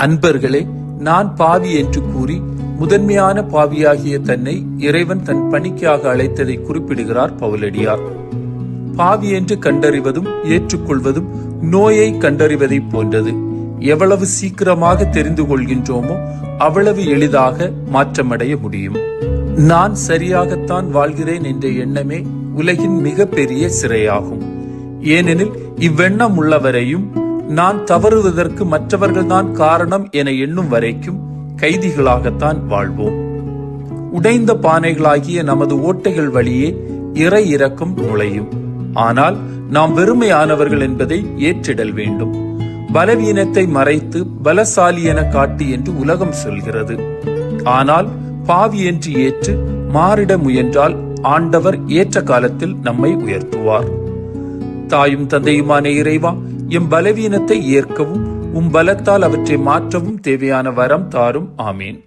அன்பர்களே, நான் பாவி என்று கூறி முதன்மையான பாவியாகிய தன்னை இறைவன் தன் பணிக்காக அழைத்ததை குறிப்பிடுகிறார் பவுலடியார். பாவி என்று கண்டறிவதும் ஏற்றுக்கொள்வதும் நோயை கண்டறிவதை போன்றது. எவ்வளவு சீக்கிரமாக தெரிந்து கொள்கின்றோமோ அவ்வளவு எளிதாக மாற்றமடைய முடியும். நான் சரியாகத்தான் வாழ்கிறேன் என்ற எண்ணமே உலகின் மிக பெரிய சிறையாகும். ஏனெனில் இவ்வெண்ணம் உள்ளவரையும் நான் தவறுவதற்கு மற்றவர்கள்தான் காரணம் என எண்ணும் வரைக்கும் கைதிகளாகத்தான் வாழ்வோம். உடைந்த பானைகளாகிய நமது ஓட்டைகள் வழியே இறை இரக்கம் நுழையும். ஆனால் நாம் வெறுமையானவர்கள் என்பதை ஏற்றிடல் வேண்டும். பலவீனத்தை மறைத்து பலசாலி என காட்டு என்று உலகம் சொல்கிறது. ஆனால் பாவி என்று ஏற்று மாறிட முயன்றால் ஆண்டவர் ஏற்ற காலத்தில் நம்மை உயர்த்துவார். தாயும் தந்தையுமான இறைவா, எம் பலவீனத்தை ஏற்கவும் உம் பலத்தால் அவற்றை மாற்றவும் தேவையான வரம் தாரும். ஆமீன்.